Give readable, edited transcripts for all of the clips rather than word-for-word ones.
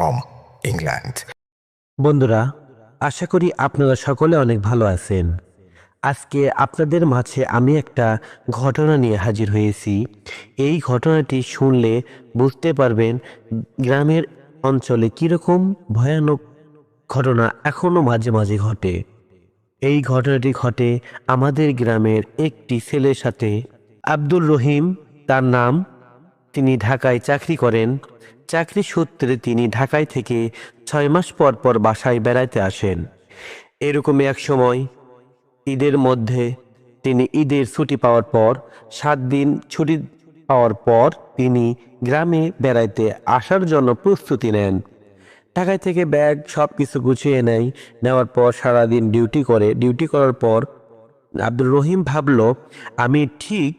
from England. বন্ধুরা, আশা করি আপনারা সকলে অনেক ভালো আছেন। আজকে আপনাদের মাঝে আমি একটা ঘটনা নিয়ে হাজির হয়েছি। এই ঘটনাটি শুনলে বুঝতে পারবেন গ্রামের অঞ্চলে কীরকম ভয়ানক ঘটনা এখনও মাঝে মাঝে ঘটে। এই ঘটনাটি ঘটে আমাদের গ্রামের একটি ছেলের সাথে। আব্দুর রহিম তার নাম। তিনি ঢাকায় চাকরি করেন। চাকরি সূত্রে তিনি ঢাকায় থেকে 6 মাস পর পর বাসায় বেড়াতে আসেন। এরকমই এক সময় ঈদের মধ্যে তিনি ঈদের ছুটি পাওয়ার পর 7 দিন ছুটি পাওয়ার পর তিনি গ্রামে বেড়াইতে আসার জন্য প্রস্তুতি নেন। ঢাকায় থেকে ব্যাগ সব কিছু গুছিয়ে নেওয়ার পর সারাদিন ডিউটি করার পর আব্দুর রহিম ভাবল, আমি ঠিক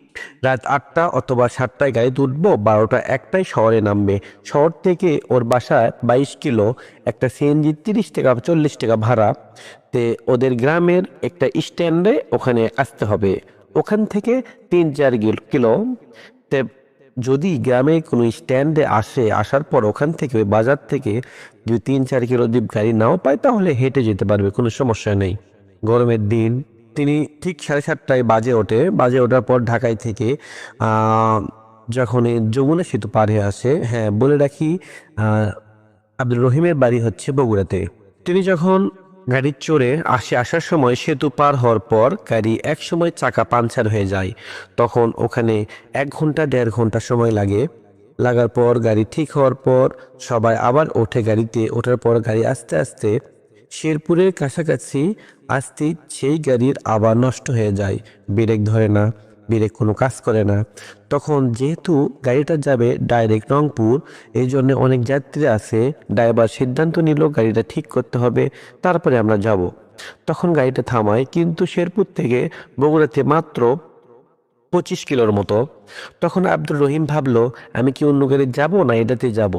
রাত 8টা অথবা 7টায় গাড়িতে উঠবো, 12টা 1টায় শহরে নামবে। শহর থেকে ওর বাসায় 22 কিলো, একটা সিএনজি 30 টাকা 40 টাকা ভাড়া। তে ওদের গ্রামের একটা স্ট্যান্ডে ওখানে আসতে হবে। ওখান থেকে 3-4 কিলো। তে যদি গ্রামে কোনো স্ট্যান্ডে আসার পর ওখান থেকে ওই বাজার থেকে যদি 3-4 কিলো যদি গাড়ি নাও পায় তাহলে হেঁটে যেতে পারবে, কোনো সমস্যা নেই। গরমের দিন। তিনি ঠিক 7:30টায় বাজে ওঠার পর ঢাকায় থেকে যখন এই যমুনা সেতু পার হয়ে আসে, হ্যাঁ বলে রাখি, আব্দুর রহিমের বাড়ি হচ্ছে বগুড়াতে। তিনি যখন গাড়ি চড়ে আসার সময় সেতু পার হওয়ার পর গাড়ি এক সময় চাকা পাংচার হয়ে যায়। তখন ওখানে 1-1.5 ঘন্টা সময় লাগার পর গাড়ি ঠিক হওয়ার পর সবাই আবার ওঠে। গাড়িতে ওঠার পর গাড়ি আস্তে আস্তে শেরপুরের কাছাকাছি আসতে সেই গাড়ির আবার নষ্ট হয়ে যায়। ব্রেক ধরে না, ব্রেক কোনো কাজ করে না। তখন যেহেতু গাড়িটা যাবে ডাইরেক্ট রংপুর, এই জন্য অনেক যাত্রী আছে। ড্রাইভার সিদ্ধান্ত নিল গাড়িটা ঠিক করতে হবে, তারপরে আমরা যাব। তখন গাড়িটা থামায়, কিন্তু শেরপুর থেকে বগুড়াতে মাত্র 25 কিলোর মতো। তখন আব্দুর রহিম ভাবলো, আমি কি অন্য গাড়ি যাব না এটাতে যাব।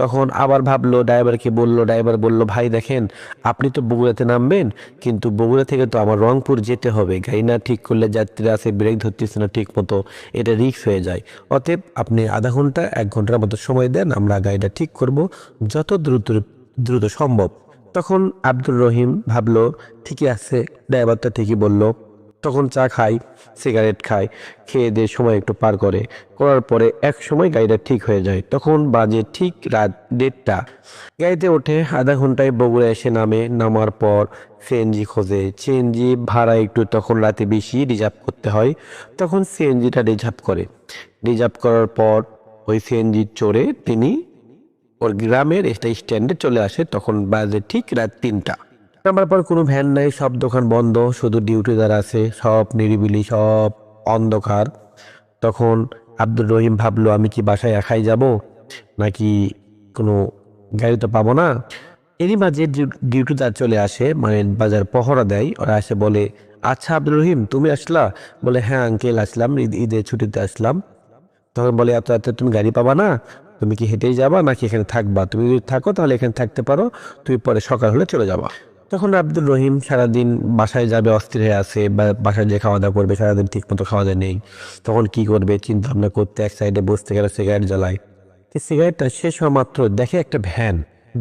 তখন আবার ভাবলো, ড্রাইভার বলল, ভাই দেখেন, আপনি তো বগুড়াতে নামবেন, কিন্তু বগুড়া থেকে তো আমার রংপুর যেতে হবে। গাড়ি না ঠিক করলে যাত্রীরা আছে, ব্রেক ধরতেছে না ঠিক মতো, এটা রিস্ক হয়ে যায়। অতএব আপনি আধা ঘন্টা 1 ঘন্টার মতো সময় দেন, আমরা গাড়িটা ঠিক করব যত দ্রুত সম্ভব। তখন আব্দুর রহিম ভাবলো, ঠিকই আছে, ড্রাইভারটা ঠিকই বলল। তখন চা খায়, সিগারেট খায়, খেয়ে দিয়ে সময় একটু পার করার পরে এক সময় গাড়িটা ঠিক হয়ে যায়। তখন বাজে ঠিক রাত 1:30। গাড়িতে ওঠে, আধা ঘন্টায় বগুড়া এসে নামার পর সিএনজি খোঁজে। সিএনজি ভাড়া একটু তখন রাতে বেশি রিজার্ভ করতে হয়। তখন সিএনজিটা রিজার্ভ করার পর ওই সিএনজি চড়ে তিনি ওর গ্রামের একটা স্ট্যান্ডে চলে আসে। তখন বাজে ঠিক রাত 3টা। নামার পর কোনো ভ্যান নাই, সব দোকান বন্ধ, শুধু ডিউটিদার আছে, সব নিরিবিলি, সব অন্ধকার। তখন আব্দুর রহিম ভাবলো, আমি কি বাসায় একাই যাব, নাকি কোনো গাড়ি তো পাবো না। এরই মাঝে ডিউটিদার চলে আসে, মানে বাজার পহরা দেয়। ওরা এসে বলে, আচ্ছা আব্দুর রহিম তুমি আসলা? বলে, হ্যাঁ আঙ্কেল আসলাম, ঈদের ছুটিতে আসলাম। তখন বলে, এত এত তুমি গাড়ি পাবা না, তুমি কি হেঁটেই যাবা নাকি এখানে থাকবা? তুমি যদি থাকো তাহলে এখানে থাকতে পারো, তুমি পরে সকাল হলে চলে যাবা। তখন আব্দুর রহিম সারাদিন বাসায় যাবে অস্থির হয়ে আছে, বা বাসায় যে খাওয়া দাওয়া করবে, সারাদিন ঠিক মতো খাওয়া দাওয়া নেই। তখন কি করবে চিন্তা ভাবনা করতে এক সাইডে বসতে গেল, সিগারেট জ্বালায়। সিগারেটটা শেষ হওয়া মাত্র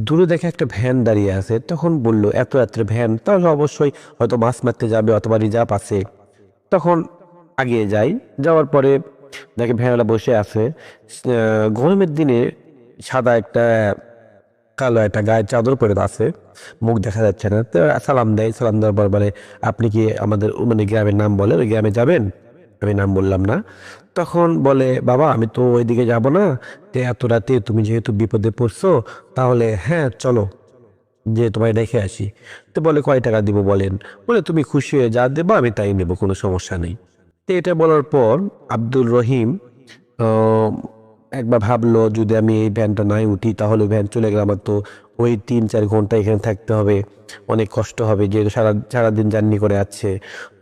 দূরে দেখে একটা ভ্যান দাঁড়িয়ে আছে। তখন বলল, এত রাত্রে ভ্যান, তাহলে অবশ্যই হয়তো মাছ মারতে যাবে অথবা রিজার্ভ আছে। তখন আগিয়ে যাওয়ার পরে দেখে ভ্যানওয়ালা বসে আছে। গরমের দিনে সাদা একটা কালো একটা গায়ে চাদর পরে আছে, মুখ দেখা যাচ্ছে না। তো সালাম দেওয়ার পর বলে, আপনি কি আমাদের মানে গ্রামের নাম বলে, ওই গ্রামে যাবেন? আমি নাম বললাম না। তখন বলে, বাবা আমি তো ওইদিকে যাব না, তো এত রাতে তুমি যেহেতু বিপদে পড়ছো, তাহলে হ্যাঁ চলো যে তোমায় রেখে আসি। তো বলে, কয় টাকা দিব বলেন? বলে, তুমি খুশি হয়ে যা দেবো আমি তাই নেবো, কোনো সমস্যা নেই। তো এটা বলার পর আব্দুর রহিম আহ, একবার ভাবলো, যদি আমি এই ভ্যানটা নাই উঠি তাহলে ভ্যান চলে গেলে আমার তো ওই 3-4 ঘন্টা এখানে থাকতে হবে, অনেক কষ্ট হবে, যেহেতু সারাদিন জার্নি করে আসছে।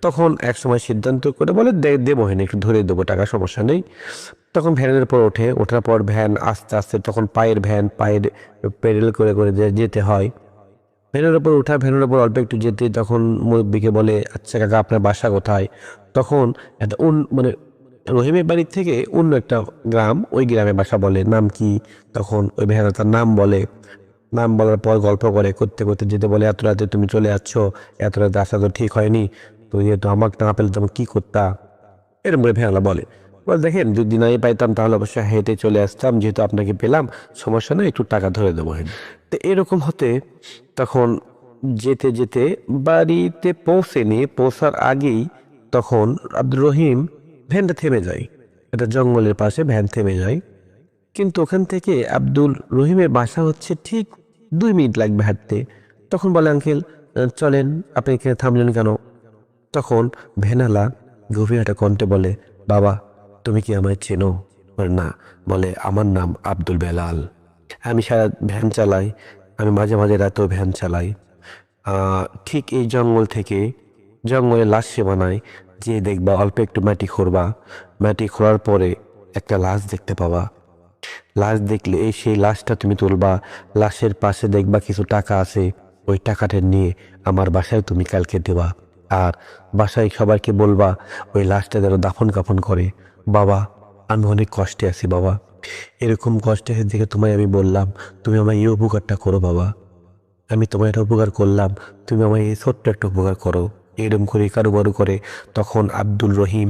তখন এক সময় সিদ্ধান্ত করে বলে, দেবো হেন একটু ধরে দেবো টাকা, সমস্যা নেই। তখন ভ্যানের উপর ওঠার পর ভ্যান আস্তে আস্তে, তখন পায়ের পেডেল করে করে যেতে হয়। ভ্যানের উপর অল্প একটু যেতে তখন মুরব্বিকে বলে, আচ্ছা কাকা আপনার বাসা কোথায়? তখন একটা মানে রহিমের বাড়ির থেকে অন্য একটা গ্রাম, ওই গ্রামে বাসা বলে, নাম কি? তখন ওই ভ্যানটা তার নাম বলে। নাম বলার পর গল্প করে করতে করতে যেতে বলে, এত রাতে তুমি চলে যাচ্ছ, এত রাতে আসা তো ঠিক হয়নি, তো যেহেতু আমাকে না পেলে তুমি কি করতা, এরকম করে ভেড়ালা বলে। দেখেন যদি নাই পাইতাম তাহলে অবশ্যই হেঁটে চলে আসতাম, যেহেতু আপনাকে পেলাম সমস্যা নেই, একটু টাকা ধরে দেবো। তো এরকম হতে তখন যেতে যেতে বাড়িতে পৌঁছার আগেই তখন আব্দুর রহিম ভ্যানটা থেমে যায়। একটা জঙ্গলের পাশে ভ্যান থেমে যায়, কিন্তু ওখান থেকে আব্দুল রহিমের বাসা হচ্ছে ঠিক 2 মিনিট লাগবে হাঁটতে। তখন বলে, আঙ্কেল চলেন, আপনি এখানে থামলেন কেন? তখন ভ্যানালা গভীর একটা কণ্ঠে বলে, বাবা তুমি কি আমায় চেনো? না। বলে, আমার নাম আব্দুল বেলাল, আমি সারা ভ্যান চালাই, আমি মাঝে মাঝে রাতেও ভ্যান চালাই। ঠিক এই জঙ্গল থেকে, জঙ্গলে লাশ বানায়, যে দেখবা অল্প একটু মাটি খুঁড়বা, মাটি খোঁড়ার পরে একটা লাশ দেখতে পাবা। লাশ দেখলে সেই লাশটা তুমি তুলবা, লাশের পাশে দেখবা কিছু টাকা আছে, ওই টাকাটা নিয়ে আমার বাসায় তুমি কালকে দেবা। আর বাসায় সবাইকে বলবা ওই লাশটা যেন দাফন কাফন করে। বাবা আমি অনেক কষ্টে আছি বাবা, এরকম কষ্টে দেখে তোমায় আমি বললাম তুমি আমার এই উপকারটা করো বাবা, আমি তোমার একটা উপকার করলাম, তুমি আমায় এই ছোট্ট একটা উপকার করো। এরকম করে কারুবারু করে তখন আব্দুল রহিম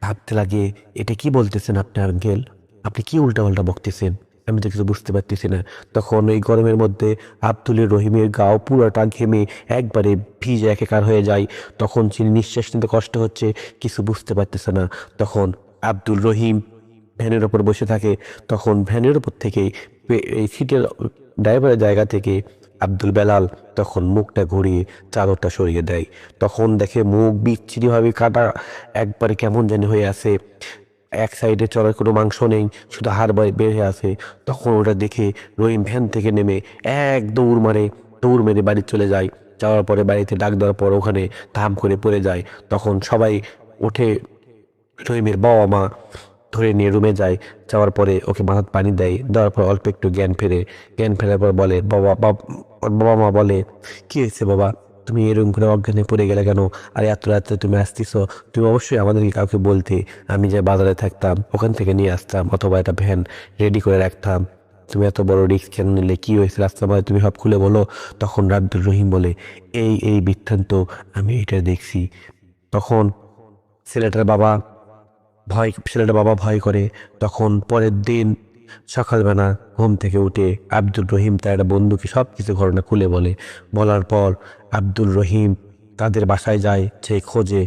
ভাবতে লাগে, এটা কি বলতেছেন আপনি আঙ্কেল, আপনি কি উল্টাপাল্টা বকতেছেন, আমি তো কিছু বুঝতে পারতেছি না। তখন এই গরমের মধ্যে আব্দুল রহিমের গাও পুরাটা ঘেমে একবারে ভিজে একাকার হয়ে যায়। তখন তিনি নিঃশ্বাস নিতে কষ্ট হচ্ছে, কিছু বুঝতে পারতেছে না। তখন আব্দুল রহিম ভ্যানের ওপর বসে থাকে। তখন ভ্যানের ওপর থেকে এই সিটের ড্রাইভারের জায়গা থেকে আব্দুল বেলাল তখন মুখটা ঘুরিয়ে চাদরটা সরিয়ে দেয়। তখন দেখে মুখ বিচ্ছিরিভাবে কাটা, একবারে কেমন জানি হয়ে আছে, এক সাইডে চলার কোনো মাংস নেই, শুধু হাড় বের হয়ে আছে। তখন ওটা দেখে রহিম ভ্যান থেকে নেমে এক দৌড় মেরে বাড়ি চলে যায়। যাওয়ার পরে বাড়িতে ডাক দেওয়ার পর ওখানে ধাম করে পড়ে যায়। তখন সবাই উঠে রহিমের বাবা মা ধরে নিয়ে রুমে যায়। যাওয়ার পরে ওকে মাথায় পানি দেয়, দেওয়ার পর অল্প একটু জ্ঞান ফেরার পর বলে, ওর বাবা মা বলে, কি হয়েছে বাবা, তুমি এরকম করে অজ্ঞানে পড়ে গেলে কেন? আর এত রাত্রে তুমি আসতেছো, তুমি অবশ্যই আমাদেরকে কাউকে বলতে, আমি যে বাজারে থাকতাম ওখান থেকে নিয়ে আসতাম, অথবা একটা ভ্যান রেডি করে রাখতাম। তুমি এত বড় রিস্ক কেন নিলে, কি হয়েছে রাস্তার মধ্যে, তুমি সব খুলে বলো। তখন আব্দুর রহিম বলে, এই বৃত্তান্ত আমি এটা দেখছি। তখন ছেলেটার বাবা ভয় করে। তখন পরের দিন সকালবেলা ঘুম থেকে উঠে আব্দুর রহিম তার একটা বন্ধুকে সব কিছু ঘটনা খুলে বলার পর আব্দুর রহিম তাদের বাসায় যায়, সে খোঁজে,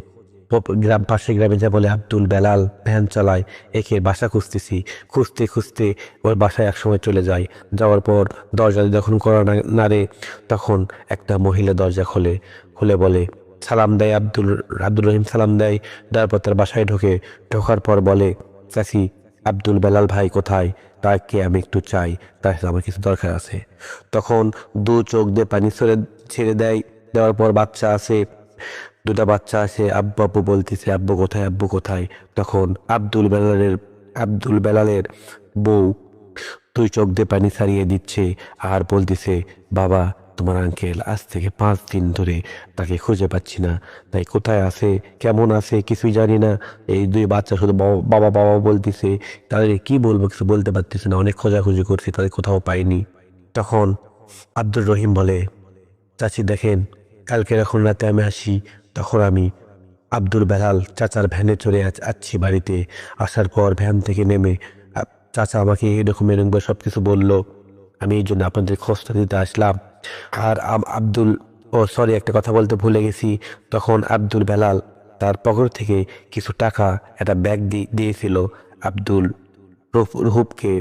পাশের গ্রামে যা বলে, আব্দুল বেলাল ভ্যান চালায়, একে বাসা খুঁজতেছি। খুঁজতে খুঁজতে ওর বাসায় একসময় চলে যায়। যাওয়ার পর দরজা যখন করা নাড়ে, তখন একটা মহিলা দরজা খুলে বলে, সালাম দেয়, আব্দুল রহিম সালাম দেয়। তারপর তার বাসায় ঢোকার পর বলে, চাচি আব্দুল বেলাল ভাই কোথায়, তাকে আমি একটু চাই, তার সাথে আমার কিছু দরকার আছে। তখন দু চোখ দিয়ে পানি ছেড়ে দেওয়ার পর দুটা বাচ্চা আসে, আব্বু আব্বু বলতেছে, আব্বু কোথায়, আব্বু কোথায়। তখন আব্দুল বেলালের বউ 2 চোখ দিয়ে পানি ছাড়িয়ে দিচ্ছে আর বলতেছে, বাবা তোমার আঙ্কেল আজ থেকে 5 দিন ধরে তাকে খুঁজে পাচ্ছি না, তাই কোথায় আছে, কেমন আছে কিছুই জানি না। এই 2 বাচ্চা শুধু বাবা বাবা বলতেছে, তাদের কি বলবো কিছু বলতে পারতেছে না, অনেক খোঁজাখুঁজি করছি, তাদের কোথাও পাইনি। তখন আব্দুর রহিম বলে, চাচি দেখেন, কালকে এখন রাতে আমি আসি, তখন আমি আব্দুল বেলাল চাচার ভ্যানে চড়ে আসছি বাড়িতে। আসার পর ভ্যান থেকে নেমে চাচা আমাকে এরকম সব কিছু বললো, আমি এই জন্য আপনাদের খোঁজটা দিতে আসলাম। আর সরি, একটা কথা বলতে ভুলে গেছি। তখন আব্দুল বেলাল তার পকেট থেকে কিছু টাকা একটা ব্যাগ দিয়েছিল আব্দুল রহুবকে।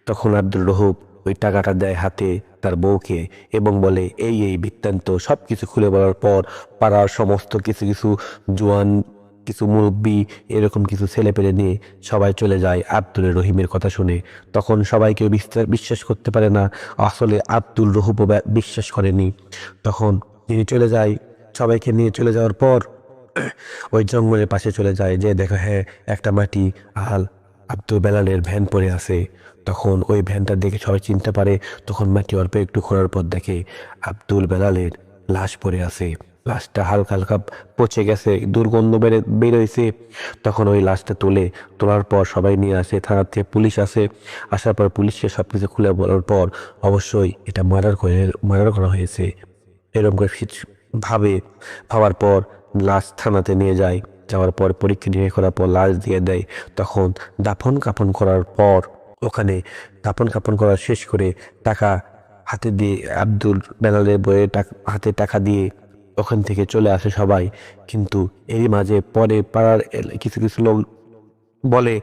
তখন আব্দুল রহুব ওই টাকাটা দেয় হাতে তার বউকে এবং বলে, এই বৃত্তান্ত সব কিছু খুলে বলার পর পাড়ার সমস্ত কিছু জোয়ান, কিছু মুরব্বী, এরকম কিছু ছেলে পেলে নিয়ে সবাই চলে যায় আব্দুল রহিমের কথা শুনে। তখন সবাই কেউ বিশ্বাস করতে পারে না, আসলে আব্দুল রহুবও বিশ্বাস করেনি। তখন তিনি চলে যায়, সবাইকে নিয়ে চলে যাওয়ার পর ওই জঙ্গলের পাশে চলে যায়, যে দেখো হ্যাঁ একটা মাটি আহাল আব্দুল বেলালের ভ্যান পড়ে আছে। তখন ওই ভ্যানটা দেখে সবাই চিনতে পারে। তখন মাটি অল্প একটু খোঁড়ার পর দেখে আব্দুল বেলালের লাশ পড়ে আছে। লাশটা হালকা হালকা পচে গেছে, দুর্গন্ধ বেরোইছে। তখন ওই লাশটা তোলার পর সবাই নিয়ে আসে, থানার থেকে পুলিশ আসে। আসার পর পুলিশকে সবকিছু খুলে বলার পর অবশ্যই এটা মার্ডার করা হয়েছে এরকম করে ভাবার পর লাশ থানাতে নিয়ে যায়। যাওয়ার পর পরীক্ষা নিরীক্ষা করার পর লাশ দিয়ে দেয়। তখন দাফন কাফন করার পর ওখানে দাফন কাফন করা শেষ করে টাকা হাতে দিয়ে আব্দুল বেলালের বইয়ের হাতে টাকা দিয়ে ওখান থেকে চলে আসে সবাই। কিন্তু এরই মাঝে পরে পাড়ার কিছু কিছু লোক বলে,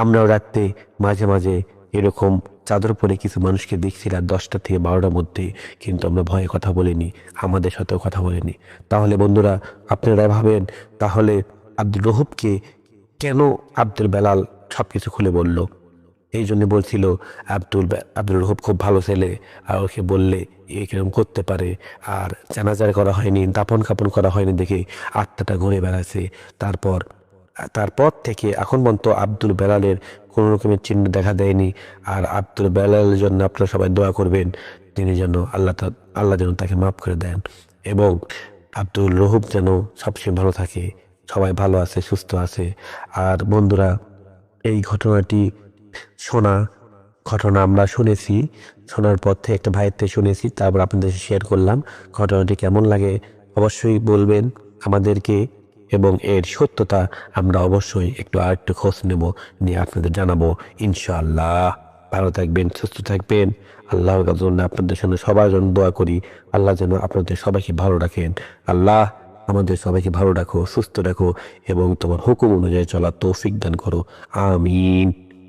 আমরাও রাত্রে মাঝে মাঝে এরকম চাদর পরে কিছু মানুষকে দেখছি রাত 10টা থেকে 12টার মধ্যে, কিন্তু আমরা ভয়ে কথা বলিনি, আমাদের সাথেও কথা বলিনি। তাহলে বন্ধুরা আপনারা ভাবেন, তাহলে আব্দুল রহুবকে কেন আব্দুল বেলাল সবকিছু খুলে বলল? এই জন্য বলছিল আব্দুল রহুব খুব ভালো ছেলে, আর ওকে বললে এরকম করতে পারে। আর জানাজা করা হয়নি, দাফন কাফন করা হয়নি দেখে আত্মাটা ঘুরে বেড়াচ্ছে। তারপর তারপর থেকে এখন পর্যন্ত আব্দুল বেলালের কোনো রকমের চিহ্ন দেখা দেয়নি। আর আব্দুল বেলালের জন্য আপনারা সবাই দোয়া করবেন, তিনি যেন আল্লাহ যেন তাকে মাফ করে দেন, এবং আব্দুল রহুব যেন সবসময় ভালো থাকে, সবাই ভালো আছে, সুস্থ আছে। আর বন্ধুরা, এই শোনা ঘটনা আমরা শুনেছি, শোনার পর থেকে একটা ভাইয়ের থেকে শুনেছি, তারপর আপনাদের শেয়ার করলাম। ঘটনাটি কেমন লাগে অবশ্যই বলবেন আমাদেরকে, এবং এর সত্যতা আমরা অবশ্যই আরেকটু খোঁজ নিয়ে আপনাদের জানাবো ইনশাআল্লাহ। ভালো থাকবেন, সুস্থ থাকবেন। আল্লাহর কাছে আপনাদের সামনে সবার জন্য দোয়া করি, আল্লাহ যেন আপনাদের সবাইকে ভালো রাখেন। আল্লাহ আমাদের সবাইকে ভালো রাখো, সুস্থ রাখো, এবং তোমার হুকুম অনুযায়ী চলার তৌফিক দান করো। আমিন।